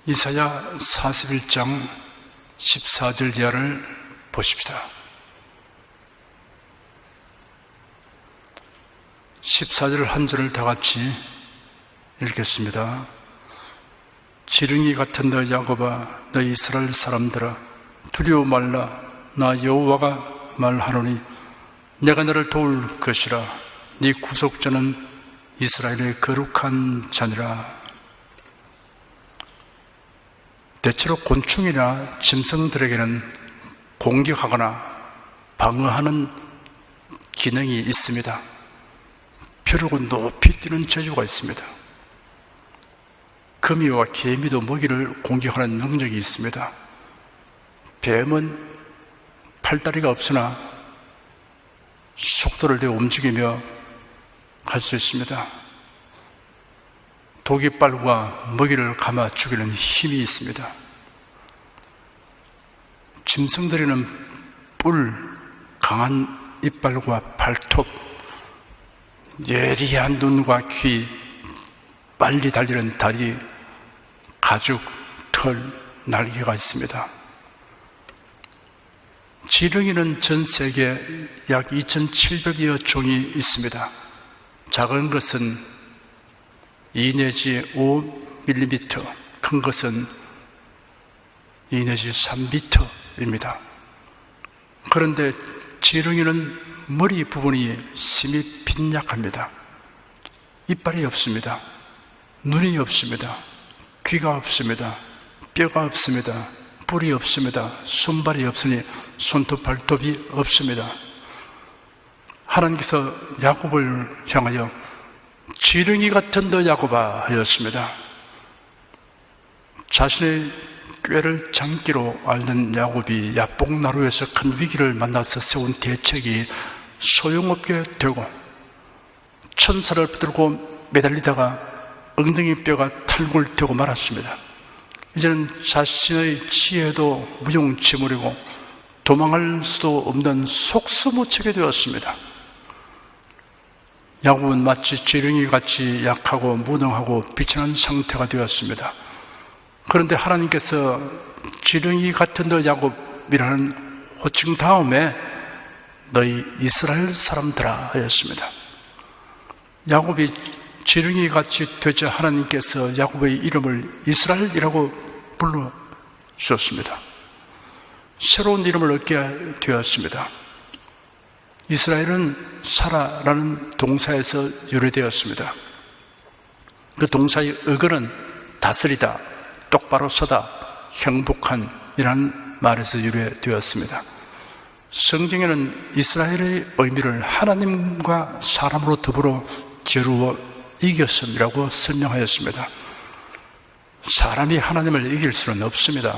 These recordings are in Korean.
이사야 41장 14절 이하를 보십시다. 14절 한 절을 다 같이 읽겠습니다. 지렁이 같은 너 야곱아, 너 이스라엘 사람들아, 두려워 말라. 나 여호와가 말하노니 내가 너를 도울 것이라. 네 구속자는 이스라엘의 거룩한 자니라. 대체로 곤충이나 짐승들에게는 공격하거나 방어하는 기능이 있습니다. 벼르고 높이 뛰는 재주가 있습니다. 거미와 개미도 먹이를 공격하는 능력이 있습니다. 뱀은 팔다리가 없으나 속도를 내어 움직이며 갈 수 있습니다. 독이빨과 먹이를 감아 죽이는 힘이 있습니다. 짐승들에는 뿔, 강한 이빨과 발톱, 예리한 눈과 귀, 빨리 달리는 다리, 가죽, 털, 날개가 있습니다. 지렁이는 전 세계에 약 2,700여 종이 있습니다. 작은 것은 2 내지 5mm, 큰 것은 2 내지 3m입니다. 그런데 지렁이는 머리 부분이 심히 빈약합니다. 이빨이 없습니다. 눈이 없습니다. 귀가 없습니다. 뼈가 없습니다. 뿔이 없습니다. 손발이 없으니 손톱 발톱이 없습니다. 하나님께서 야곱을 향하여 지렁이 같은 너 야곱아 하였습니다. 자신의 꾀를 장기로 앓는 야곱이 야복나루에서 큰 위기를 만나서 세운 대책이 소용없게 되고 천사를 붙들고 매달리다가 엉덩이 뼈가 탈골되고 말았습니다. 이제는 자신의 지혜도 무용지물이고 도망할 수도 없는 속수무책이 되었습니다. 야곱은 마치 지렁이같이 약하고 무능하고 비천한 상태가 되었습니다. 그런데 하나님께서 지렁이 같은 너 야곱이라는 호칭 다음에 너희 이스라엘 사람들아 하였습니다. 야곱이 지렁이같이 되자 하나님께서 야곱의 이름을 이스라엘이라고 불러주셨습니다. 새로운 이름을 얻게 되었습니다. 이스라엘은 사라라는 동사에서 유래되었습니다. 그 동사의 어근은 다스리다, 똑바로 서다, 행복한 이라는 말에서 유래되었습니다. 성경에는 이스라엘의 의미를 하나님과 사람으로 더불어 겨루어 이겼음이라고 설명하였습니다. 사람이 하나님을 이길 수는 없습니다.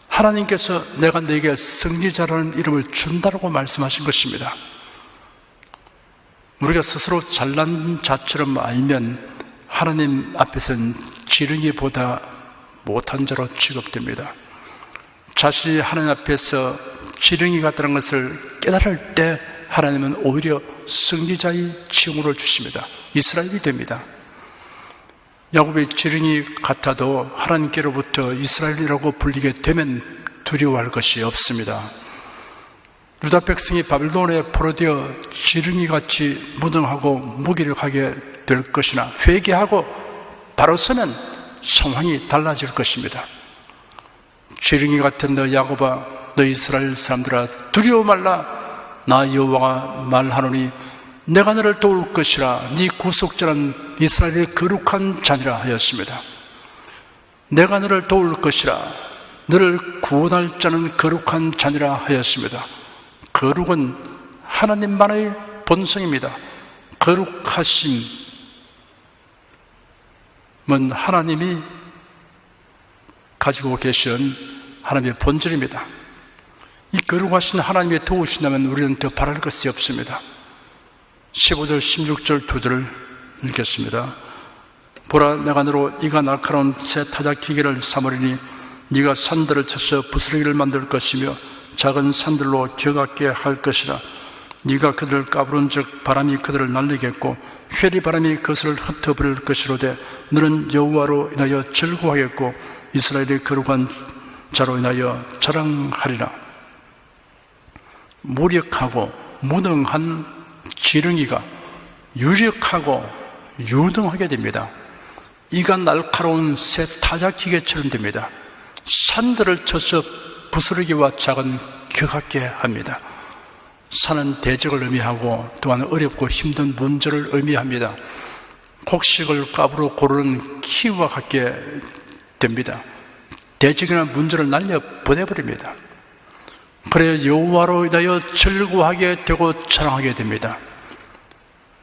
하나님께서 내가 너에게 승리자라는 이름을 준다고 말씀하신 것입니다. 우리가 스스로 잘난 자처럼 알면 하나님 앞에서는 지렁이보다 못한 자로 취급됩니다. 자신이 하나님 앞에서 지렁이 같다는 것을 깨달을 때 하나님은 오히려 승리자의 칭호를 주십니다. 이스라엘이 됩니다. 야곱의 지렁이 같아도 하나님께로부터 이스라엘이라고 불리게 되면 두려워할 것이 없습니다. 유다 백성이 바벨론에 포로되어 지렁이같이 무능하고 무기력하게 될 것이나 회개하고 바로 서면 상황이 달라질 것입니다. 지렁이 같은 너 야곱아, 너 이스라엘 사람들아, 두려워 말라. 나 여호와가 말하노니 내가 너를 도울 것이라. 네 구속자는 이스라엘의 거룩한 자니라 하였습니다. 내가 너를 도울 것이라. 너를 구원할 자는 거룩한 자니라 하였습니다. 거룩은 하나님만의 본성입니다. 거룩하심은 하나님이 가지고 계신 하나님의 본질입니다. 이 거룩하신 하나님의 도우신다면 우리는 더 바랄 것이 없습니다. 15절 16절 2절을 읽겠습니다. 보라, 내가 너로 이가 날카로운 새 타작기계를 삼으리니 네가 산들을 쳐서 부스러기를 만들 것이며 작은 산들로 격하게 할 것이라. 네가 그들을 까부른 즉 바람이 그들을 날리겠고 회리바람이 그것을 흩어버릴 것이로되 너는 여호와로 인하여 즐거워하겠고 이스라엘의 거룩한 자로 인하여 자랑하리라. 무력하고 무능한 지렁이가 유력하고 유능하게 됩니다. 이가 날카로운 새 타작기계처럼 됩니다. 산들을 쳐서 부스러기와 작은 격하게 합니다. 산은 대적을 의미하고 또한 어렵고 힘든 문제를 의미합니다. 곡식을 값으로 고르는 키와 같게 됩니다. 대적이나 문제를 날려 보내버립니다. 그래 여호와로 인하여 즐거워하게 되고 자랑하게 됩니다.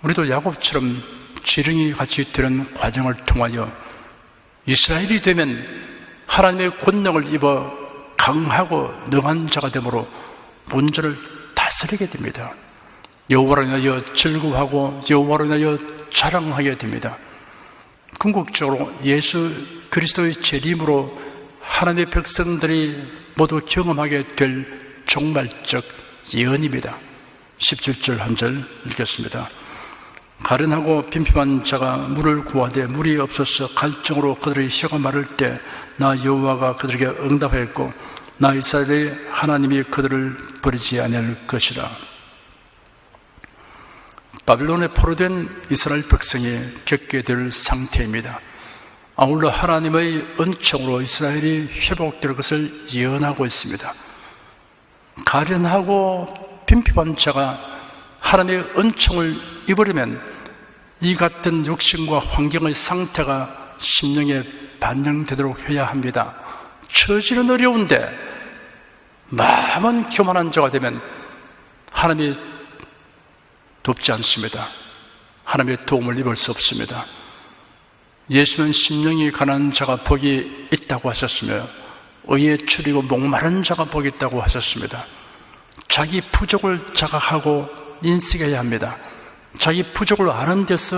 우리도 야곱처럼 지렁이 같이 되는 과정을 통하여 이스라엘이 되면 하나님의 권능을 입어 강하고 능한 자가 되므로 문제를 다스리게 됩니다. 여호와로 인하여 즐거워하고 여호와로 인하여 자랑하게 됩니다. 궁극적으로 예수 그리스도의 재림으로 하나님의 백성들이 모두 경험하게 될 종말적 예언입니다. 17절 한 절 읽겠습니다. 가련하고 빈핍한 자가 물을 구하되 물이 없어서 갈증으로 그들의 혀가 마를 때 나 여호와가 그들에게 응답하였고 나 이스라엘의 하나님이 그들을 버리지 아니할 것이라. 바빌론에 포로된 이스라엘 백성이 겪게 될 상태입니다. 아울러 하나님의 은총으로 이스라엘이 회복될 것을 예언하고 있습니다. 가련하고 빈핍한 자가 하나님의 은총을 입으려면 이 같은 육신과 환경의 상태가 심령에 반영되도록 해야 합니다. 처지는 어려운데 마음은 교만한 자가 되면 하나님이 돕지 않습니다. 하나님의 도움을 입을 수 없습니다. 예수는 심령이 가난한 자가 복이 있다고 하셨으며 의에 추리고 목마른 자가 복이 있다고 하셨습니다. 자기 부족을 자각하고 인식해야 합니다. 자기 부족을 아는 데서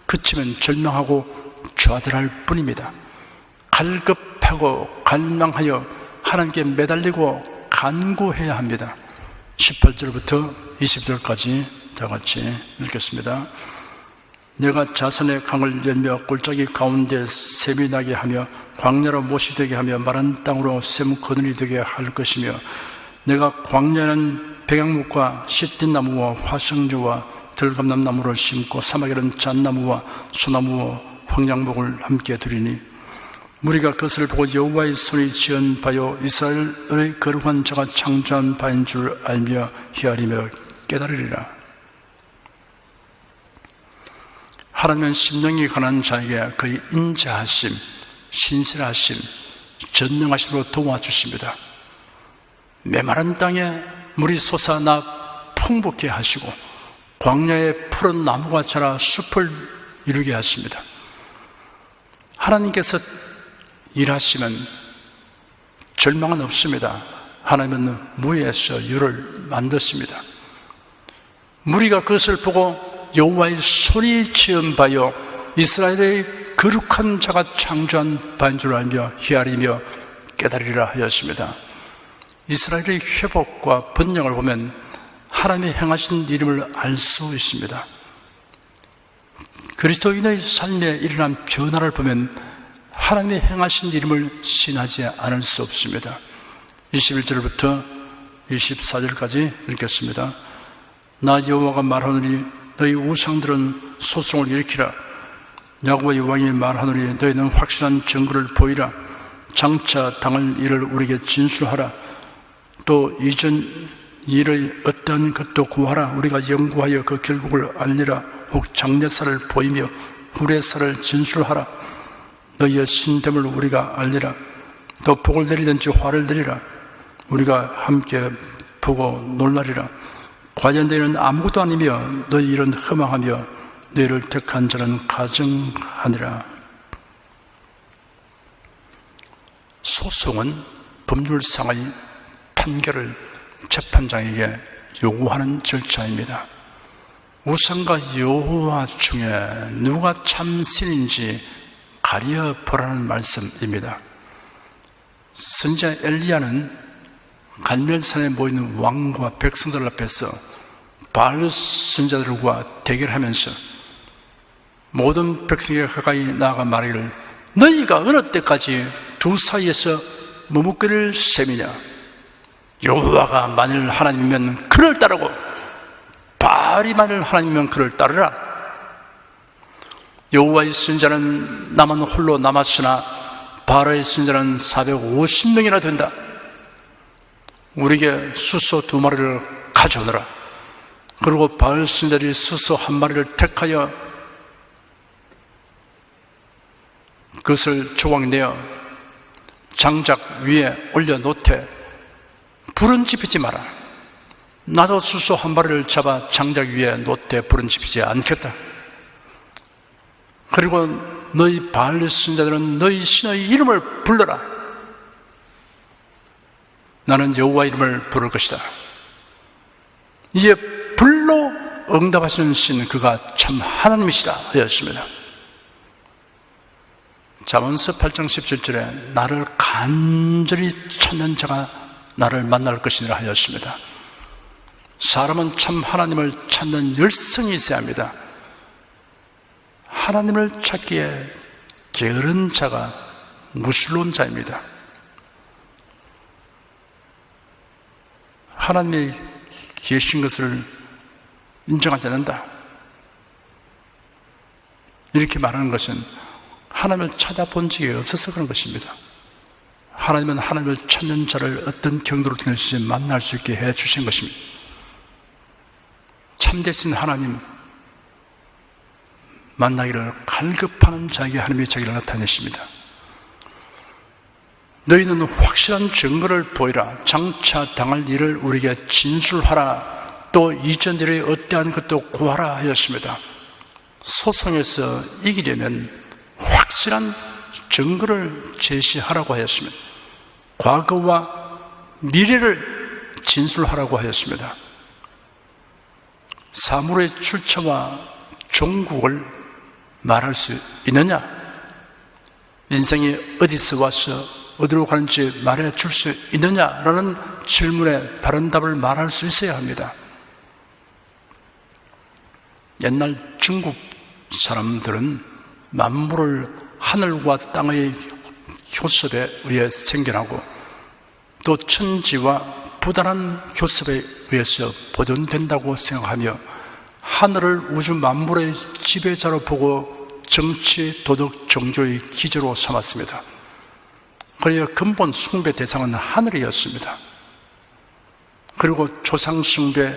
그치면 절망하고 좌절할 뿐입니다. 갈급하고 갈망하여 하나님께 매달리고 간구해야 합니다. 18절부터 20절까지 다 같이 읽겠습니다. 내가 자선의 강을 열며 골짜기 가운데 샘이 나게 하며 광야로 못이 되게 하며 마른 땅으로 샘 그늘이 되게 할 것이며 내가 광야는 백향목과 시띠나무와 화성류와 들감남나무를 심고 사막에는 잣나무와 소나무와 황양목을 함께 두리니 무리가 그것을 보고 여호와의 손이 지은 바요 이스라엘의 거룩한 자가 창조한 바인 줄 알며 헤아리며 깨달으리라. 하나님은 심령이 가난한 자에게 그의 인자하심, 신실하심, 전능하심으로 도와주십니다. 메마른 땅에 물이 솟아나 풍부케 하시고 광야에 푸른 나무가 자라 숲을 이루게 하십니다. 하나님께서 일하시면 절망은 없습니다. 하나님은 무에서 유를 만드십니다. 무리가 그것을 보고 여호와의 손이 지은 바요 이스라엘의 거룩한 자가 창조한 바인 줄 알며 헤아리며 깨달으리라 하였습니다. 이스라엘의 회복과 번영을 보면 하나님이 행하신 이름을 알 수 있습니다. 그리스도인의 삶에 일어난 변화를 보면 하나님이 행하신 이름을 신하지 않을 수 없습니다. 21절부터 24절까지 읽겠습니다. 나 여호와가 말하노니 너희 우상들은 소송을 일으키라. 야곱의 왕이 말하노니 너희는 확실한 증거를 보이라. 장차 당할 일을 우리에게 진술하라. 또 이전 일의 어떠한 것도 구하라. 우리가 연구하여 그 결국을 알리라. 혹 장래사를 보이며 후래사를 진술하라. 너희의 신됨을 우리가 알리라. 또 복을 내리든지 화를 내리라. 우리가 함께 보고 놀라리라. 과연 너희는 아무것도 아니며 너희 일은 허망하며 너희를 택한 자는 가증하니라. 소송은 법률상의 판결을 재판장에게 요구하는 절차입니다. 우상과 여호와 중에 누가 참 신인지 가려 보라는 말씀입니다. 선지자 엘리야는 갈멜산에 모이는 왕과 백성들 앞에서 바알 선지자들과 대결하면서 모든 백성에게 가까이 나아가 말하기를 너희가 어느 때까지 두 사이에서 머뭇거릴 셈이냐? 여호와가 만일 하나님이면 그를 따르고 바알이 만일 하나님이면 그를 따르라. 여호와의 선자는 나만 홀로 남았으나 바알의 선자는 450명이나 된다. 우리에게 수소 2마리를 가져오너라. 그리고 바알 선자들이 수소 1마리를 택하여 그것을 조각내어 장작 위에 올려놓되 불은 지피지 마라. 나도 수소 1마리를 잡아 장작 위에 놓되 불은 지피지 않겠다. 그리고 너희 바알 선자들은 너희 신의 이름을 불러라. 나는 여호와 이름을 부를 것이다. 이에 불로 응답하시는 신, 그가 참 하나님이시다 하였습니다. 잠언서 8장 17절에 나를 간절히 찾는 자가 나를 만날 것이니라 하였습니다. 사람은 참 하나님을 찾는 열성이 있어야 합니다. 하나님을 찾기에 게으른 자가 무신론 자입니다. 하나님이 계신 것을 인정하지 않는다, 이렇게 말하는 것은 하나님을 찾아본 적이 없어서 그런 것입니다. 하나님은 하나님을 찾는 자를 어떤 경로로 통해서 만날 수 있게 해주신 것입니다. 참되신 하나님 만나기를 갈급하는 자에게 하나님의 자기를 나타내십니다. 너희는 확실한 증거를 보이라. 장차 당할 일을 우리에게 진술하라. 또 이전 일의 어떠한 것도 고하라 하였습니다. 소송에서 이기려면 확실한 증거를 제시하라고 하였습니다. 과거와 미래를 진술하라고 하였습니다. 사물의 출처와 종국을 말할 수 있느냐? 인생이 어디서 와서 어디로 가는지 말해 줄 수 있느냐라는 질문에 바른 답을 말할 수 있어야 합니다. 옛날 중국 사람들은 만물을 하늘과 땅의 교섭에 의해 생겨나고 또 천지와 부단한 교섭에 의해서 보존된다고 생각하며 하늘을 우주 만물의 지배자로 보고 정치, 도덕, 종교의 기저로 삼았습니다. 그래야 근본 숭배 대상은 하늘이었습니다. 그리고 조상 숭배,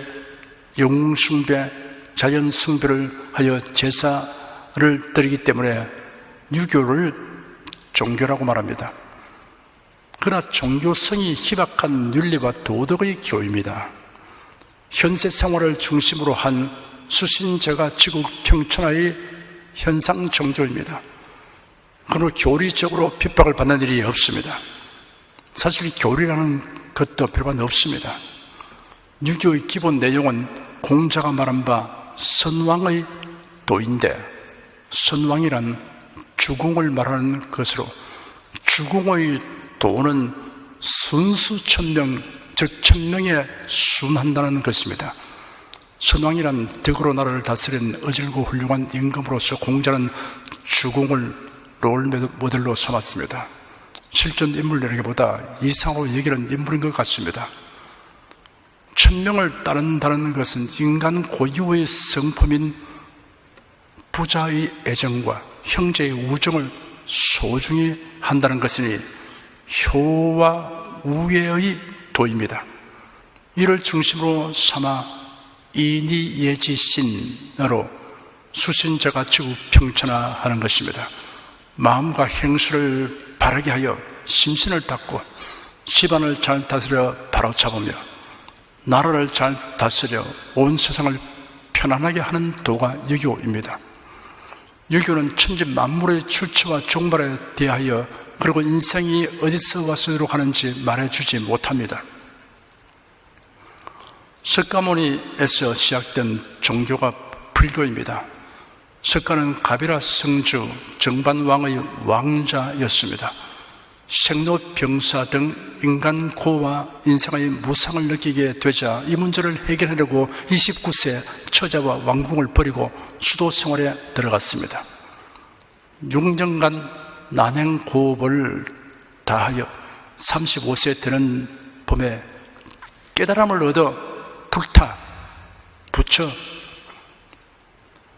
영웅 숭배, 자연 숭배를 하여 제사를 드리기 때문에 유교를 종교라고 말합니다. 그러나 종교성이 희박한 윤리와 도덕의 교입니다. 현세 생활을 중심으로 한 수신제가 지구 평천하의 현상 종교입니다. 그러나 교리적으로 핍박을 받는 일이 없습니다. 사실 교리라는 것도 별반 없습니다. 유교의 기본 내용은 공자가 말한 바 선왕의 도인데, 선왕이란 주공을 말하는 것으로, 주공의 도는 순수천명, 즉 천명에 순한다는 것입니다. 선왕이란 덕으로 나라를 다스린 어질고 훌륭한 임금으로서 공자는 주공을 롤 모델로 삼았습니다. 실존 인물들에게보다 이상으로 여기는 인물인 것 같습니다. 천명을 따른다는 것은 인간 고유의 성품인 부자의 애정과 형제의 우정을 소중히 한다는 것이니 효와 우애의 도입니다. 이를 중심으로 삼아 이니예지신으로 수신자가 지구 평천하하는 것입니다. 마음과 행실을 바르게 하여 심신을 닦고 집안을 잘 다스려 바로잡으며 나라를 잘 다스려 온 세상을 편안하게 하는 도가 유교입니다. 유교는 천지 만물의 출처와 종말에 대하여 그리고 인생이 어디서 와서로 가는지 말해주지 못합니다. 석가모니에서 시작된 종교가 불교입니다. 석가는 가비라 성주 정반왕의 왕자였습니다. 생로병사 등 인간 고와 인생의 무상을 느끼게 되자 이 문제를 해결하려고 29세 처자와 왕궁을 버리고 수도 생활에 들어갔습니다. 6년간 난행고업을 다하여 35세 되는 봄에 깨달음을 얻어 불타 붙여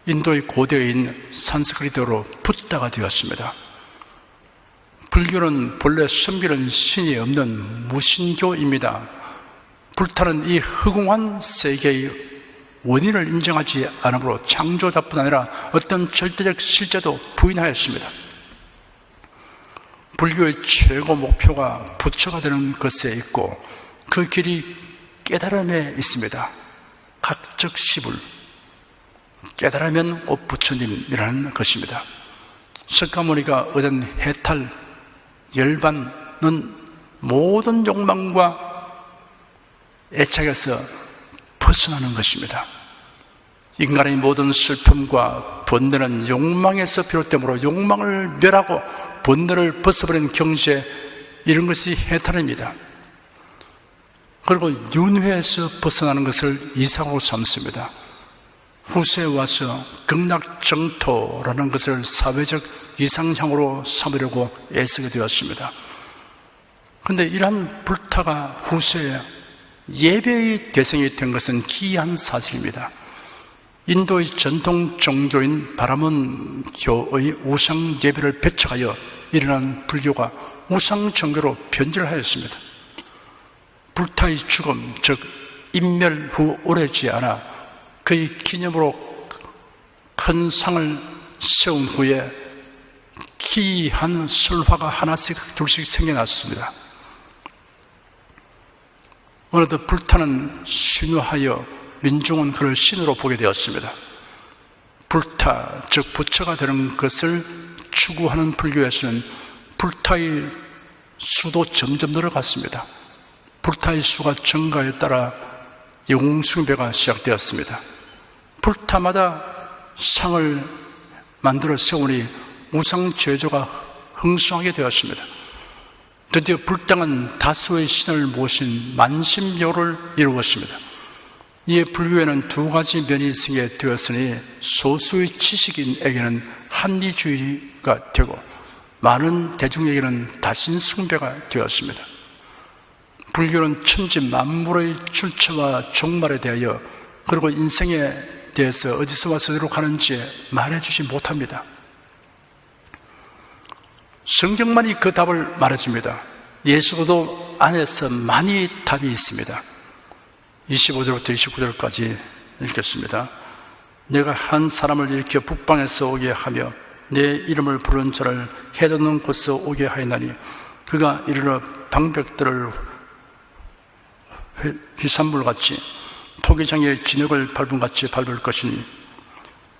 인도의 고대인 산스크리트어로 붓다가 되었습니다. 불교는 본래 섬기는 신이 없는 무신교입니다. 불타는 이 허공한 세계의 원인을 인정하지 않으므로 창조자뿐 아니라 어떤 절대적 실제도 부인하였습니다. 불교의 최고 목표가 부처가 되는 것에 있고 그 길이 깨달음에 있습니다. 각적 시불, 깨달으면 곧 부처님이라는 것입니다. 석가모니가 얻은 해탈, 열반은 모든 욕망과 애착에서 벗어나는 것입니다. 인간의 모든 슬픔과 번뇌는 욕망에서 비롯되므로 욕망을 멸하고 번뇌를 벗어버린 경지에 이런 것이 해탈입니다. 그리고 윤회에서 벗어나는 것을 이상으로 삼습니다. 후세에 와서 극락정토라는 것을 사회적 이상향으로 삼으려고 애쓰게 되었습니다. 그런데 이러한 불타가 후세에 예배의 대상이 된 것은 기이한 사실입니다. 인도의 전통 종교인 바라문교의 우상 예배를 배척하여 일어난 불교가 우상 종교로 변질하였습니다. 불타의 죽음, 즉 인멸 후 오래지 않아 그의 기념으로 큰 상을 세운 후에 기이한 설화가 하나씩 둘씩 생겨났습니다. 어느덧 불타는 신화하여 민중은 그를 신으로 보게 되었습니다. 불타, 즉 부처가 되는 것을 추구하는 불교에서는 불타의 수도 점점 늘어갔습니다. 불타의 수가 증가에 따라 영웅숭배가 시작되었습니다. 불타마다 상을 만들어 세우니 우상제조가 흥성하게 되었습니다. 드디어 불당은 다수의 신을 모신 만심묘를 이루었습니다. 이에 불교에는 두 가지 면이 있게 되었으니 소수의 지식인에게는 합리주의가 되고 많은 대중에게는 다신숭배가 되었습니다. 불교는 천지 만물의 출처와 종말에 대하여 그리고 인생에 대해서 어디서 와서 어디로 가는지 말해주지 못합니다. 성경만이 그 답을 말해줍니다. 예수도 안에서 많이 답이 있습니다. 25절부터 29절까지 읽겠습니다. 내가 한 사람을 일으켜 북방에서 오게 하며 내 이름을 부른 자를 해돋는 곳에서 오게 하였나니 그가 이르러 방백들을 휘산물같이 토기장의 진흙을 밟음같이 밟을 것이니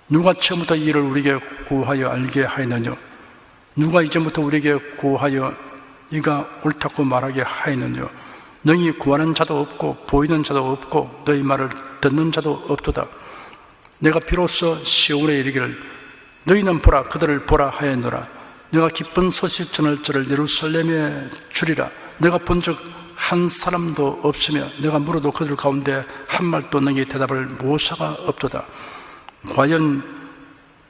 누가 처음부터 이 일을 우리에게 고하여 알게 하였느냐? 누가 이전부터 우리에게 고하여 이가 옳다고 말하게 하였느냐? 너희 구하는 자도 없고 보이는 자도 없고 너희 말을 듣는 자도 없도다. 내가 비로소 시온에 이르기를 너희는 보라 그들을 보라 하였노라. 내가 기쁜 소식 전할 자를 예루살렘에 주리라. 내가 본즉 한 사람도 없으며 내가 물어도 그들 가운데 한 말도 너희 대답을 모사가 없도다. 과연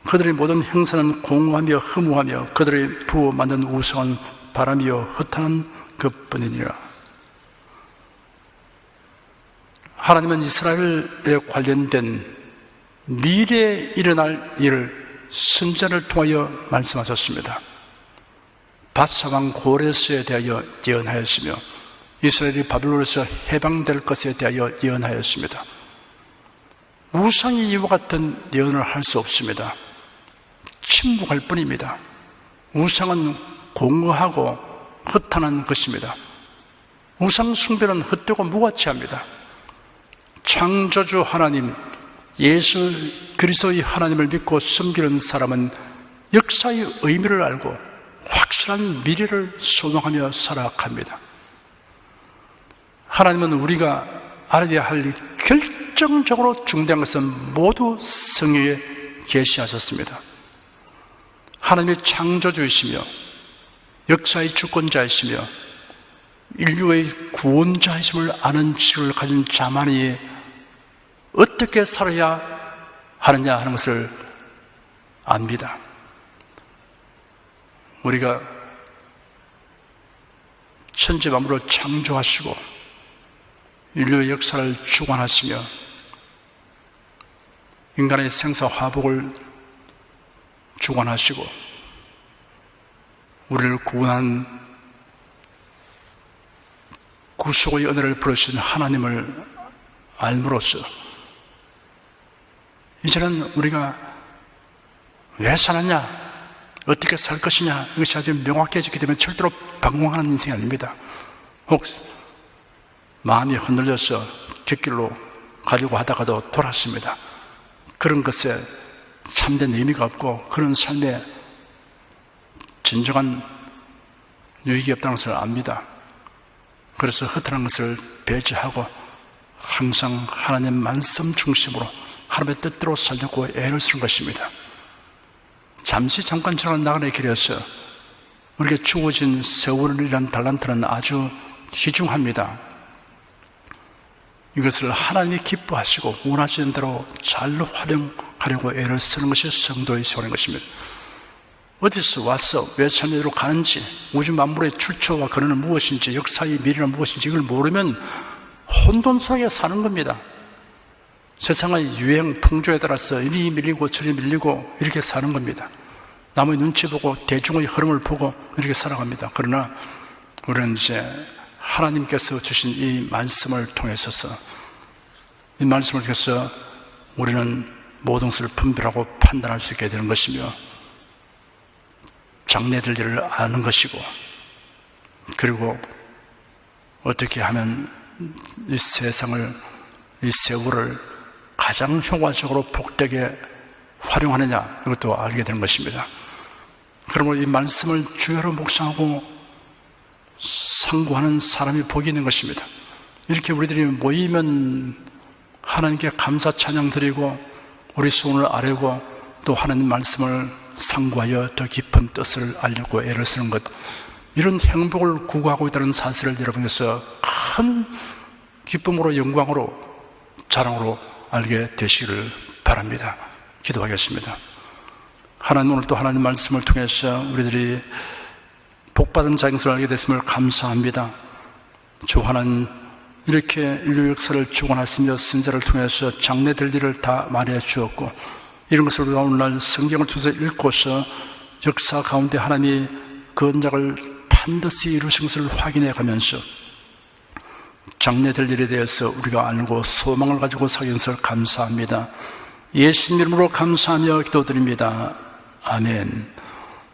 그들의 모든 행사는 공허하며 허무하며 그들의 부어 만든 우상은 바람이요 헛한 것뿐이니라. 하나님은 이스라엘에 관련된 미래에 일어날 일을 선지자를 통하여 말씀하셨습니다. 바사왕 고레스에 대하여 예언하였으며 이스라엘이 바빌론에서 해방될 것에 대하여 예언하였습니다. 우상이 이와 같은 예언을 할 수 없습니다. 침묵할 뿐입니다. 우상은 공허하고 허탄한 것입니다. 우상 숭배는 헛되고 무가치합니다. 창조주 하나님, 예수 그리스도의 하나님을 믿고 섬기는 사람은 역사의 의미를 알고 확실한 미래를 소망하며 살아갑니다. 하나님은 우리가 알아야 할 일 결정적으로 중대한 것은 모두 성경에 계시하셨습니다. 하나님의 창조주이시며 역사의 주권자이시며 인류의 구원자이심을 아는 지식을 가진 자만이 어떻게 살아야 하느냐 하는 것을 압니다. 우리가 천지 만물을 창조하시고 인류의 역사를 주관하시며 인간의 생사화복을 주관하시고 우리를 구원한 구속의 은혜를 부르신 하나님을 알므로써 이제는 우리가 왜 살았냐, 어떻게 살 것이냐, 이것이 아주 명확해지기 때문에 절대로 방황하는 인생이 아닙니다. 혹시 마음이 흔들려서 곁길로 가려고 하다가도 돌았습니다. 그런 것에 참된 의미가 없고 그런 삶에 진정한 유익이 없다는 것을 압니다. 그래서 허탈한 것을 배제하고 항상 하나님 말씀 중심으로 하나님의 뜻대로 살려고 애를 쓰는 것입니다. 잠시 잠깐 지나간 나그네 길에서 우리에게 주어진 세월이라는 달란트는 아주 귀중합니다. 이것을 하나님이 기뻐하시고 원하시는 대로 잘 활용하려고 애를 쓰는 것이 성도의 세월인 것입니다. 어디서 와서 왜 삶으로 가는지, 우주 만물의 출처와 근원은 무엇인지, 역사의 미래는 무엇인지 이걸 모르면 혼돈스럽게 사는 겁니다. 세상의 유행, 풍조에 따라서 이리 밀리고 저리 밀리고 이렇게 사는 겁니다. 남의 눈치 보고 대중의 흐름을 보고 이렇게 살아갑니다. 그러나 우리는 이제 하나님께서 주신 이 말씀을 통해서 우리는 모든 것을 분별하고 판단할 수 있게 되는 것이며 장래될 일을 아는 것이고, 그리고 어떻게 하면 이 세상을, 이 세월을 가장 효과적으로 복되게 활용하느냐, 이것도 알게 되는 것입니다. 그러므로 이 말씀을 주야로 묵상하고 상고하는 사람이 복이 있는 것입니다. 이렇게 우리들이 모이면 하나님께 감사 찬양 드리고 우리 소원을 아뢰고 또 하나님 말씀을 상고하여 더 깊은 뜻을 알려고 애를 쓰는 것, 이런 행복을 구가하고 있다는 사실을 여러분께서 큰 기쁨으로, 영광으로, 자랑으로 알게 되시기를 바랍니다. 기도하겠습니다. 하나님, 오늘 또 하나님 말씀을 통해서 우리들이 복받은 자인 것을 알게 됐음을 감사합니다. 주 하나님, 이렇게 인류 역사를 주관하시며 선자를 통해서 장래될 일을 다 말해 주었고, 이런 것을 우리가 오늘날 성경을 통해서 읽고서 역사 가운데 하나님이 그 언약을 반드시 이루신 것을 확인해 가면서 장래될 일에 대해서 우리가 알고 소망을 가지고 살게 된 것을 감사합니다. 예수님 이름으로 감사하며 기도드립니다. 아멘.